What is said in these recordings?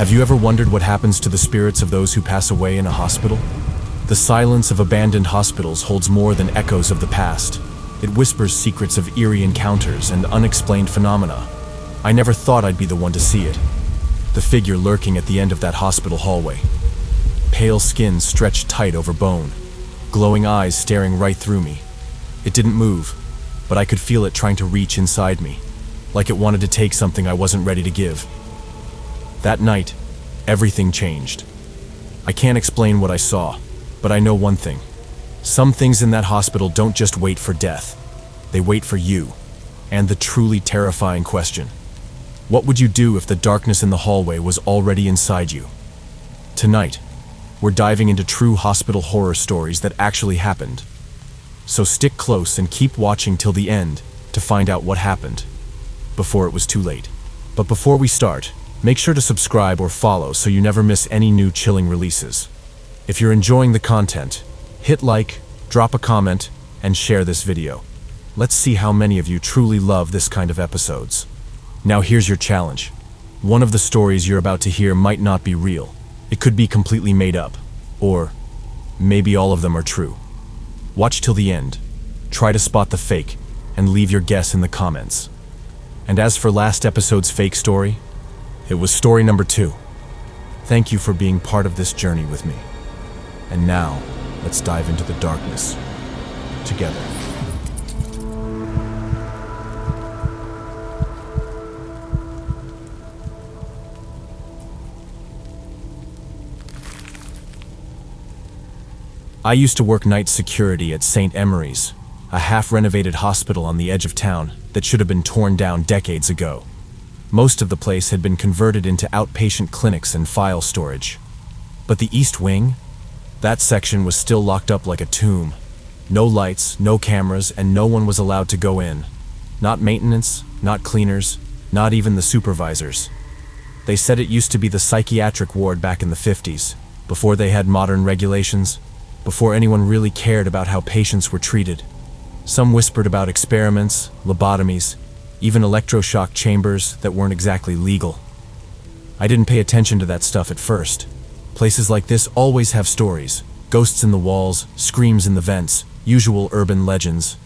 Have you ever wondered what happens to the spirits of those who pass away in a hospital? The silence of abandoned hospitals holds more than echoes of the past. It whispers secrets of eerie encounters and unexplained phenomena. I never thought I'd be the one to see it. The figure lurking at the end of that hospital hallway. Pale skin stretched tight over bone, glowing eyes staring right through me. It didn't move, but I could feel it trying to reach inside me, like it wanted to take something I wasn't ready to give. That night, everything changed. I can't explain what I saw, but I know one thing. Some things in that hospital don't just wait for death. They wait for you, and the truly terrifying question. What would you do if the darkness in the hallway was already inside you? Tonight, we're diving into true hospital horror stories that actually happened. So stick close and keep watching till the end to find out what happened, before it was too late. But before we start, make sure to subscribe or follow so you never miss any new chilling releases. If you're enjoying the content, hit like, drop a comment, and share this video. Let's see how many of you truly love this kind of episodes. Now here's your challenge. One of the stories you're about to hear might not be real. It could be completely made up, or maybe all of them are true. Watch till the end, try to spot the fake, and leave your guess in the comments. And as for last episode's fake story, it was story number 2. Thank you for being part of this journey with me. And now, let's dive into the darkness together. I used to work night security at St. Emery's, a half-renovated hospital on the edge of town that should have been torn down decades ago. Most of the place had been converted into outpatient clinics and file storage. But the East Wing? That section was still locked up like a tomb. No lights, no cameras, and no one was allowed to go in. Not maintenance, not cleaners, not even the supervisors. They said it used to be the psychiatric ward back in the 50s, before they had modern regulations, before anyone really cared about how patients were treated. Some whispered about experiments, lobotomies, even electroshock chambers that weren't exactly legal. I didn't pay attention to that stuff at first. Places like this always have stories. Ghosts in the walls, screams in the vents, usual urban legends.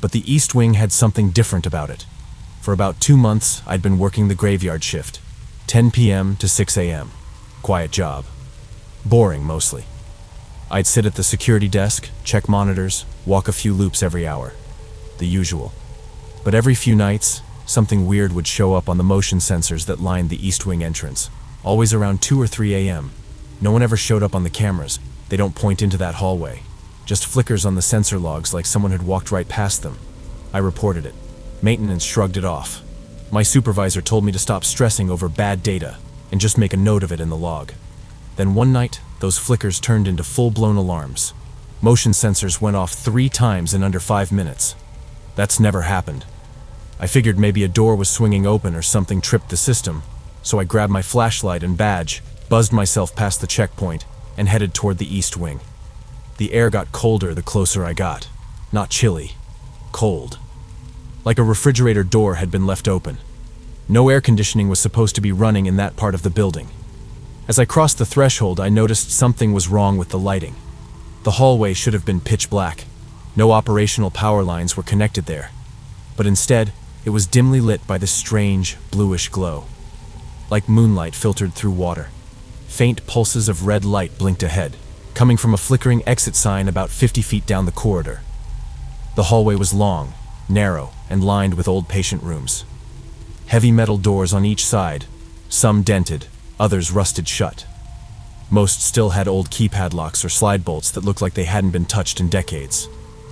But the East Wing had something different about it. For about 2 months, I'd been working the graveyard shift, 10 p.m. to 6 a.m. Quiet job. Boring, mostly. I'd sit at the security desk, check monitors, walk a few loops every hour. The usual. But every few nights, something weird would show up on the motion sensors that lined the East Wing entrance, always around 2 or 3 a.m. No one ever showed up on the cameras. They don't point into that hallway. Just flickers on the sensor logs like someone had walked right past them. I reported it. Maintenance shrugged it off. My supervisor told me to stop stressing over bad data and just make a note of it in the log. Then one night, those flickers turned into full-blown alarms. Motion sensors went off 3 times in under 5 minutes. That's never happened. I figured maybe a door was swinging open or something tripped the system, so I grabbed my flashlight and badge, buzzed myself past the checkpoint, and headed toward the East Wing. The air got colder the closer I got. Not chilly. Cold. Like a refrigerator door had been left open. No air conditioning was supposed to be running in that part of the building. As I crossed the threshold, I noticed something was wrong with the lighting. The hallway should have been pitch black. No operational power lines were connected there. But instead, it was dimly lit by this strange, bluish glow. Like moonlight filtered through water. Faint pulses of red light blinked ahead, coming from a flickering exit sign about 50 feet down the corridor. The hallway was long, narrow, and lined with old patient rooms. Heavy metal doors on each side, some dented, others rusted shut. Most still had old keypad locks or slide bolts that looked like they hadn't been touched in decades.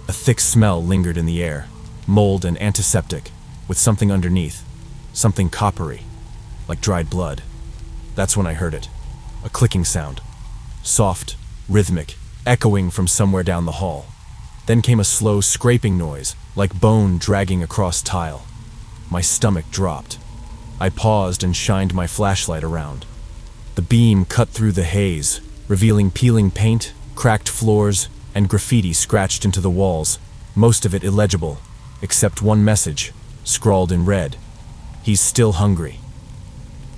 A thick smell lingered in the air, mold and antiseptic, with something underneath, something coppery, like dried blood. That's when I heard it. A clicking sound. Soft, rhythmic, echoing from somewhere down the hall. Then came a slow scraping noise, like bone dragging across tile. My stomach dropped. I paused and shined my flashlight around. The beam cut through the haze, revealing peeling paint, cracked floors, and graffiti scratched into the walls, most of it illegible, except one message, scrawled in red. "He's still hungry."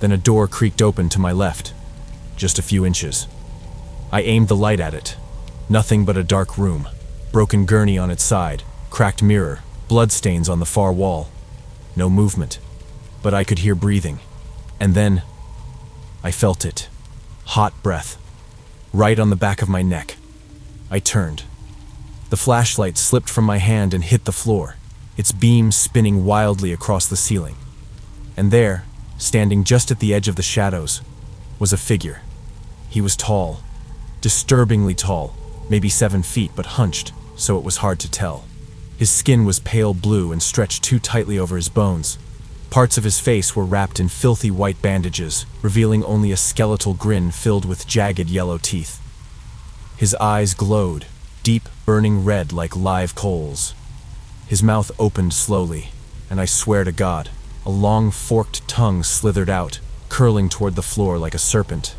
Then a door creaked open to my left, just a few inches. I aimed the light at it. Nothing but a dark room. Broken gurney on its side, cracked mirror, bloodstains on the far wall. No movement, but I could hear breathing. And then, I felt it. Hot breath. Right on the back of my neck. I turned. The flashlight slipped from my hand and hit the floor, its beam spinning wildly across the ceiling. And there, standing just at the edge of the shadows, was a figure. He was tall, disturbingly tall, maybe 7 feet, but hunched, so it was hard to tell. His skin was pale blue and stretched too tightly over his bones. Parts of his face were wrapped in filthy white bandages, revealing only a skeletal grin filled with jagged yellow teeth. His eyes glowed, deep, burning red like live coals. His mouth opened slowly, and I swear to God, a long forked tongue slithered out, curling toward the floor like a serpent.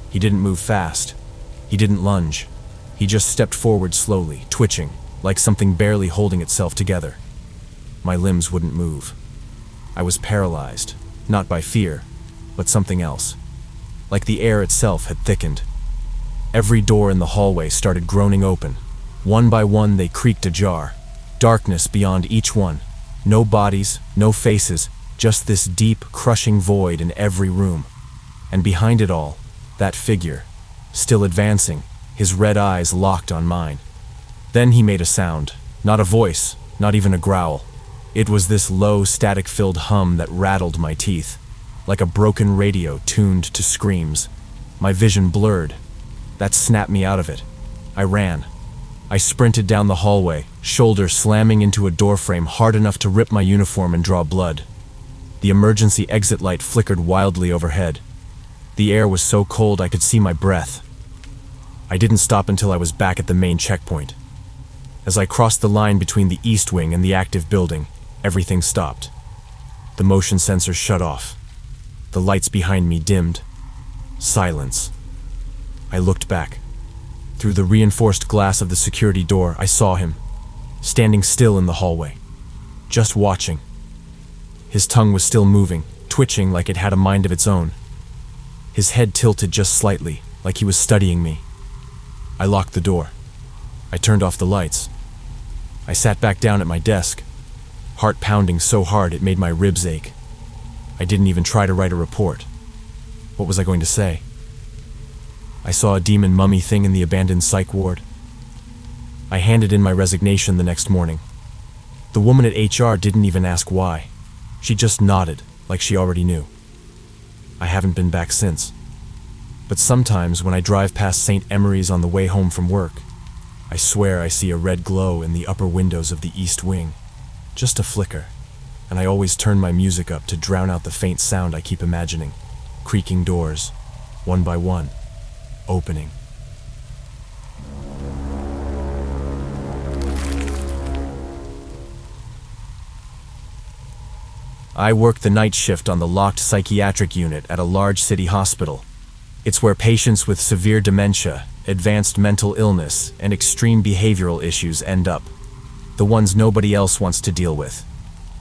He didn't move fast. He didn't lunge. He just stepped forward slowly, twitching, like something barely holding itself together. My limbs wouldn't move. I was paralyzed, not by fear, but something else. Like the air itself had thickened. Every door in the hallway started groaning open. One by one they creaked ajar. Darkness beyond each one. No bodies, no faces, just this deep, crushing void in every room. And behind it all, that figure, still advancing, his red eyes locked on mine. Then he made a sound, not a voice, not even a growl. It was this low, static-filled hum that rattled my teeth, like a broken radio tuned to screams. My vision blurred. That snapped me out of it. I ran. I sprinted down the hallway, shoulder slamming into a doorframe hard enough to rip my uniform and draw blood. The emergency exit light flickered wildly overhead. The air was so cold I could see my breath. I didn't stop until I was back at the main checkpoint. As I crossed the line between the east wing and the active building, everything stopped. The motion sensors shut off. The lights behind me dimmed. Silence. I looked back. Through the reinforced glass of the security door, I saw him, standing still in the hallway, just watching. His tongue was still moving, twitching like it had a mind of its own. His head tilted just slightly, like he was studying me. I locked the door. I turned off the lights. I sat back down at my desk, heart pounding so hard it made my ribs ache. I didn't even try to write a report. What was I going to say? I saw a demon mummy thing in the abandoned psych ward. I handed in my resignation the next morning. The woman at HR didn't even ask why. She just nodded, like she already knew. I haven't been back since. But sometimes when I drive past St. Emery's on the way home from work, I swear I see a red glow in the upper windows of the east wing. Just a flicker. And I always turn my music up to drown out the faint sound I keep imagining. Creaking doors, one by one, opening. I work the night shift on the locked psychiatric unit at a large city hospital. It's where patients with severe dementia, advanced mental illness, and extreme behavioral issues end up. The ones nobody else wants to deal with.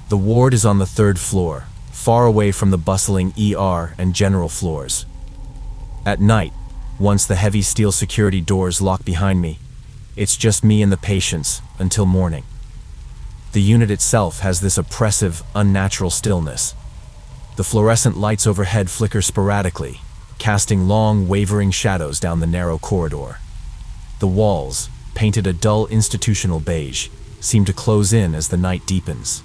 The ward is on the 3rd floor, far away from the bustling ER and general floors. At night, once the heavy steel security doors lock behind me, it's just me and the patients until morning. The unit itself has this oppressive, unnatural stillness. The fluorescent lights overhead flicker sporadically, casting long, wavering shadows down the narrow corridor. The walls, painted a dull institutional beige, seem to close in as the night deepens.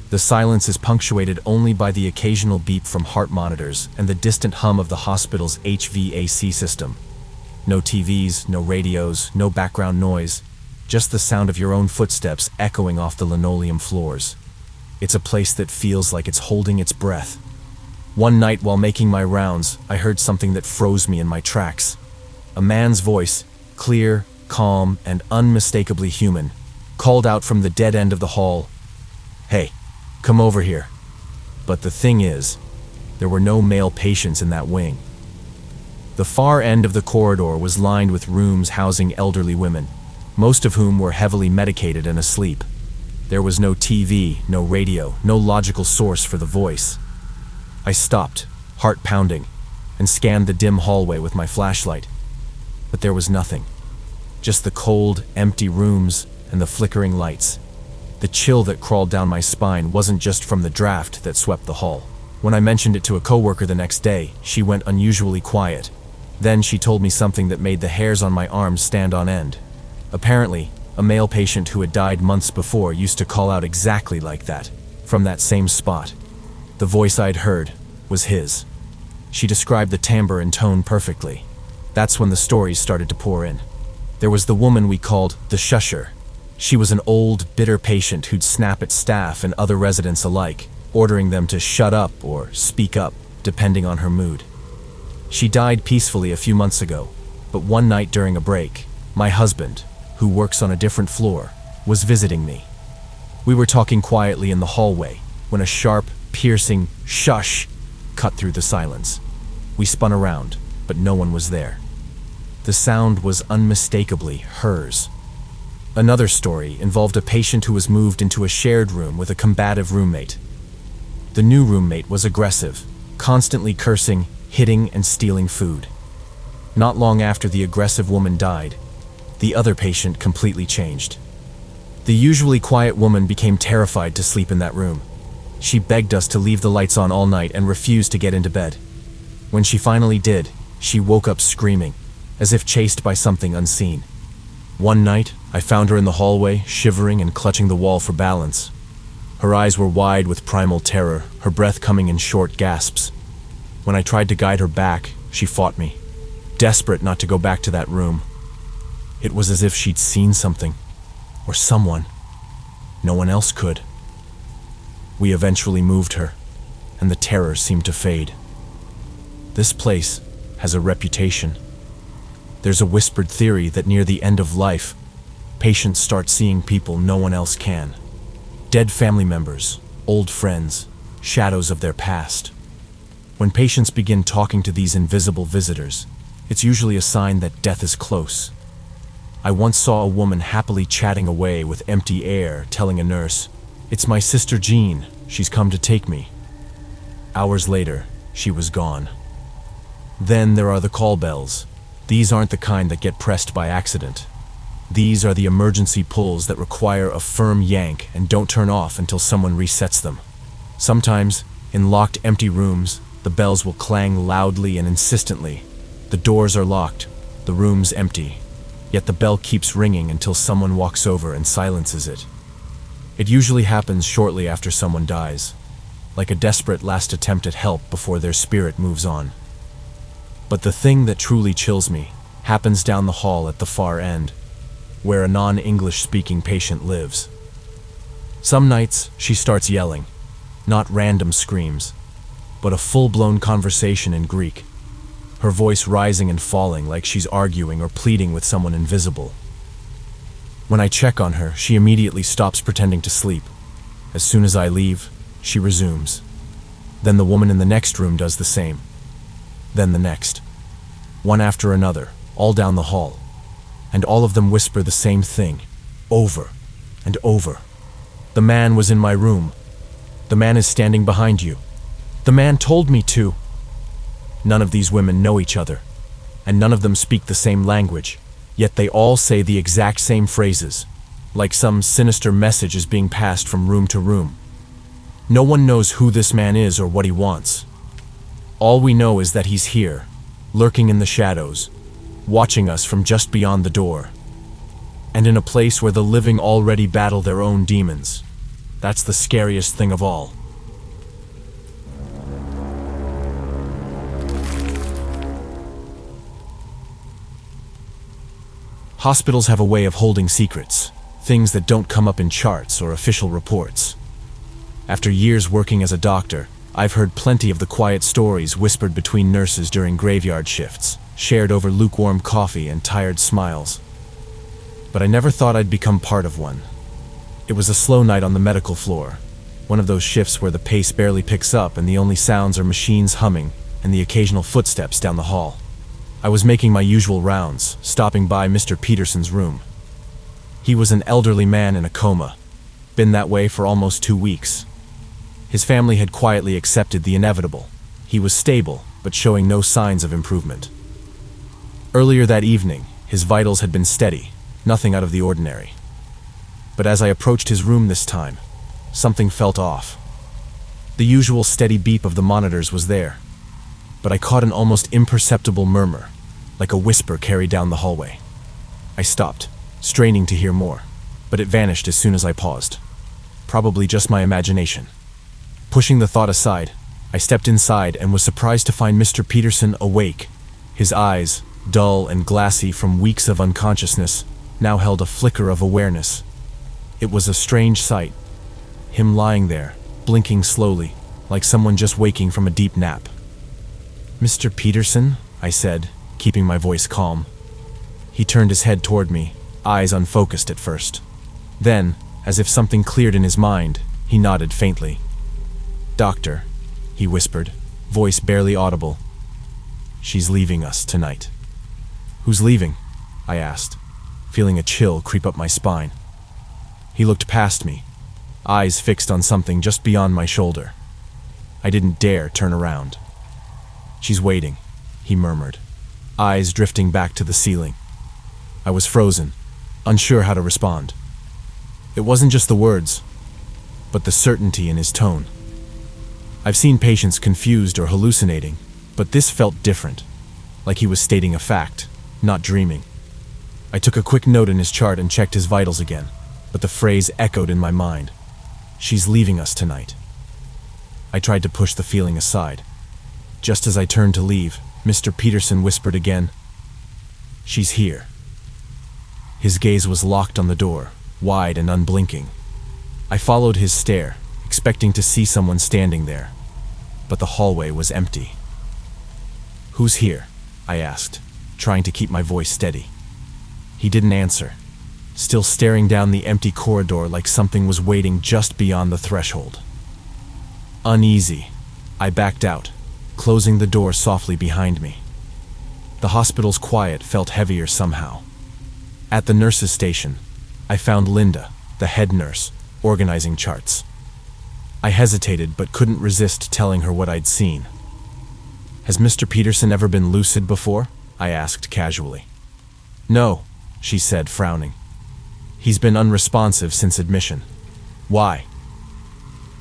The silence is punctuated only by the occasional beep from heart monitors and the distant hum of the hospital's HVAC system. No TVs, no radios, no background noise, just the sound of your own footsteps echoing off the linoleum floors. It's a place that feels like it's holding its breath. One night while making my rounds, I heard something that froze me in my tracks. A man's voice, clear, calm, and unmistakably human, called out from the dead end of the hall, "Hey, come over here." But the thing is, there were no male patients in that wing. The far end of the corridor was lined with rooms housing elderly women, most of whom were heavily medicated and asleep. There was no TV, no radio, no logical source for the voice. I stopped, heart pounding, and scanned the dim hallway with my flashlight. But there was nothing. Just the cold, empty rooms and the flickering lights. The chill that crawled down my spine wasn't just from the draft that swept the hall. When I mentioned it to a coworker the next day, she went unusually quiet. Then she told me something that made the hairs on my arms stand on end. Apparently, a male patient who had died months before used to call out exactly like that, from that same spot. The voice I'd heard was his. She described the timbre and tone perfectly. That's when the stories started to pour in. There was the woman we called the shusher. She was an old, bitter patient who'd snap at staff and other residents alike, ordering them to shut up or speak up, depending on her mood. She died peacefully a few months ago, but one night during a break, my husband, who works on a different floor, was visiting me. We were talking quietly in the hallway when a sharp, piercing shush cut through the silence. We spun around, but no one was there. The sound was unmistakably hers. Another story involved a patient who was moved into a shared room with a combative roommate. The new roommate was aggressive, constantly cursing, hitting, and stealing food. Not long after the aggressive woman died, the other patient completely changed. The usually quiet woman became terrified to sleep in that room. She begged us to leave the lights on all night and refused to get into bed. When she finally did, she woke up screaming, as if chased by something unseen. One night, I found her in the hallway, shivering and clutching the wall for balance. Her eyes were wide with primal terror, her breath coming in short gasps. When I tried to guide her back, she fought me, desperate not to go back to that room. It was as if she'd seen something, or someone. No one else could. We eventually moved her, and the terror seemed to fade. This place has a reputation. There's a whispered theory that near the end of life, patients start seeing people no one else can. Dead family members, old friends, shadows of their past. When patients begin talking to these invisible visitors, it's usually a sign that death is close. I once saw a woman happily chatting away with empty air, telling a nurse, "It's my sister Jean, she's come to take me." Hours later, she was gone. Then there are the call bells. These aren't the kind that get pressed by accident. These are the emergency pulls that require a firm yank and don't turn off until someone resets them. Sometimes, in locked, empty rooms, the bells will clang loudly and insistently. The doors are locked, the room's empty, yet the bell keeps ringing until someone walks over and silences it. It usually happens shortly after someone dies, like a desperate last attempt at help before their spirit moves on. But the thing that truly chills me happens down the hall at the far end, where a non-English speaking patient lives. Some nights, she starts yelling, not random screams, but a full-blown conversation in Greek, her voice rising and falling like she's arguing or pleading with someone invisible. When I check on her, she immediately stops pretending to sleep. As soon as I leave, she resumes. Then the woman in the next room does the same. Then the next. One after another, all down the hall. And all of them whisper the same thing, over and over. "The man was in my room. The man is standing behind you. The man told me to." None of these women know each other, and none of them speak the same language, yet they all say the exact same phrases, like some sinister message is being passed from room to room. No one knows who this man is or what he wants. All we know is that he's here, lurking in the shadows, watching us from just beyond the door. And in a place where the living already battle their own demons. That's the scariest thing of all. Hospitals have a way of holding secrets, things that don't come up in charts or official reports. After years working as a doctor, I've heard plenty of the quiet stories whispered between nurses during graveyard shifts, shared over lukewarm coffee and tired smiles. But I never thought I'd become part of one. It was a slow night on the medical floor, one of those shifts where the pace barely picks up and the only sounds are machines humming and the occasional footsteps down the hall. I was making my usual rounds, stopping by Mr. Peterson's room. He was an elderly man in a coma, been that way for almost 2 weeks. His family had quietly accepted the inevitable. He was stable, but showing no signs of improvement. Earlier that evening, his vitals had been steady, nothing out of the ordinary. But as I approached his room this time, something felt off. The usual steady beep of the monitors was there, but I caught an almost imperceptible murmur, like a whisper carried down the hallway. I stopped, straining to hear more, but it vanished as soon as I paused. Probably just my imagination. Pushing the thought aside, I stepped inside and was surprised to find Mr. Peterson awake. His eyes, dull and glassy from weeks of unconsciousness, now held a flicker of awareness. It was a strange sight. Him lying there, blinking slowly, like someone just waking from a deep nap. "Mr. Peterson?" I said, keeping my voice calm. He turned his head toward me, eyes unfocused at first. Then, as if something cleared in his mind, he nodded faintly. "Doctor," he whispered, voice barely audible. "She's leaving us tonight." "Who's leaving?" I asked, feeling a chill creep up my spine. He looked past me, eyes fixed on something just beyond my shoulder. I didn't dare turn around. "She's waiting," he murmured, eyes drifting back to the ceiling. I was frozen, unsure how to respond. It wasn't just the words, but the certainty in his tone. I've seen patients confused or hallucinating, but this felt different, like he was stating a fact, not dreaming. I took a quick note in his chart and checked his vitals again, but the phrase echoed in my mind. "She's leaving us tonight." I tried to push the feeling aside. Just as I turned to leave, Mr. Peterson whispered again, "She's here." His gaze was locked on the door, wide and unblinking. I followed his stare, expecting to see someone standing there, but the hallway was empty. "Who's here?" I asked, trying to keep my voice steady. He didn't answer, still staring down the empty corridor like something was waiting just beyond the threshold. Uneasy, I backed out, closing the door softly behind me. The hospital's quiet felt heavier somehow. At the nurse's station, I found Linda, the head nurse, organizing charts. I hesitated but couldn't resist telling her what I'd seen. "Has Mr. Peterson ever been lucid before?" I asked casually. "No," she said, frowning. "He's been unresponsive since admission." "Why?"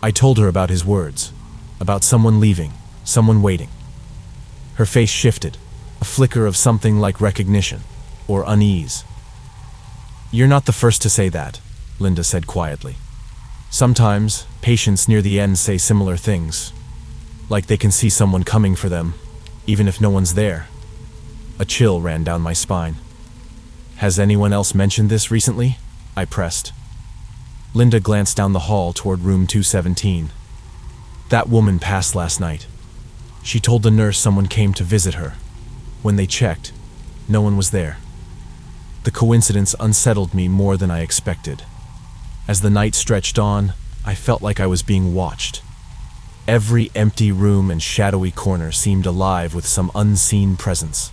I told her about his words, about someone leaving, someone waiting. Her face shifted, a flicker of something like recognition, or unease. "You're not the first to say that," Linda said quietly. "Sometimes, patients near the end say similar things, like they can see someone coming for them, even if no one's there." A chill ran down my spine. "Has anyone else mentioned this recently?" I pressed. Linda glanced down the hall toward room 217. "That woman passed last night. She told the nurse someone came to visit her. When they checked, no one was there." The coincidence unsettled me more than I expected. As the night stretched on, I felt like I was being watched. Every empty room and shadowy corner seemed alive with some unseen presence.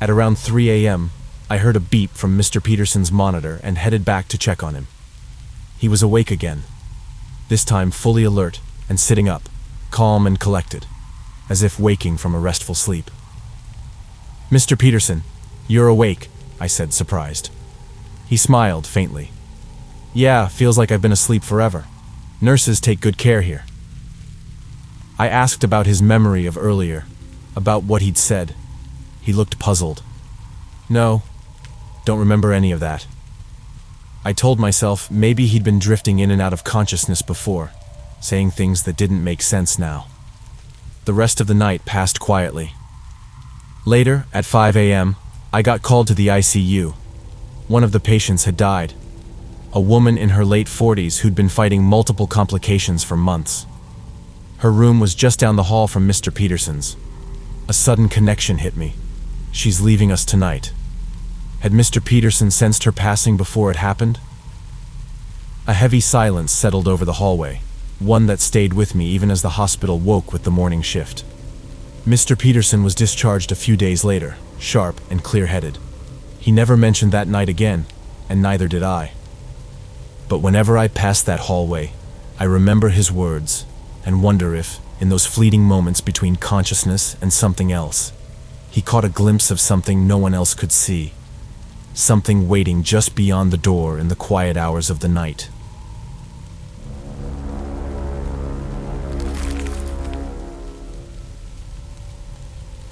At around 3 a.m., I heard a beep from Mr. Peterson's monitor and headed back to check on him. He was awake again, this time fully alert and sitting up, calm and collected, as if waking from a restful sleep. "Mr. Peterson, you're awake," I said, surprised. He smiled faintly. "Yeah, feels like I've been asleep forever. Nurses take good care here." I asked about his memory of earlier, about what he'd said. He looked puzzled. "No, don't remember any of that." I told myself maybe he'd been drifting in and out of consciousness before, saying things that didn't make sense now. The rest of the night passed quietly. Later, at 5 a.m., I got called to the ICU. One of the patients had died. A woman in her late 40s who'd been fighting multiple complications for months. Her room was just down the hall from Mr. Peterson's. A sudden connection hit me. She's leaving us tonight. Had Mr. Peterson sensed her passing before it happened? A heavy silence settled over the hallway, one that stayed with me even as the hospital woke with the morning shift. Mr. Peterson was discharged a few days later, sharp and clear-headed. He never mentioned that night again, and neither did I. But whenever I pass that hallway, I remember his words and wonder if, in those fleeting moments between consciousness and something else. He caught a glimpse of something no one else could see. Something waiting just beyond the door in the quiet hours of the night.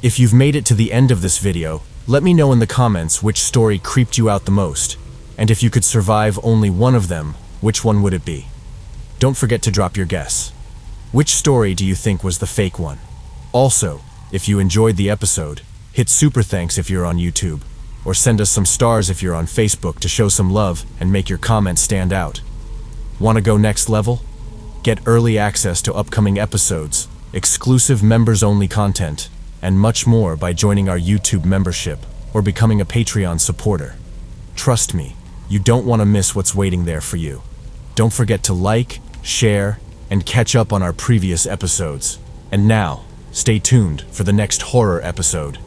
If you've made it to the end of this video, let me know in the comments which story creeped you out the most, and if you could survive only one of them, which one would it be? Don't forget to drop your guess. Which story do you think was the fake one? Also, if you enjoyed the episode, hit super thanks if you're on YouTube, or send us some stars if you're on Facebook to show some love and make your comments stand out. Want to go next level? Get early access to upcoming episodes, exclusive members-only content, and much more by joining our YouTube membership or becoming a Patreon supporter. Trust me, you don't want to miss what's waiting there for you. Don't forget to like, share, and catch up on our previous episodes. And now, stay tuned for the next horror episode.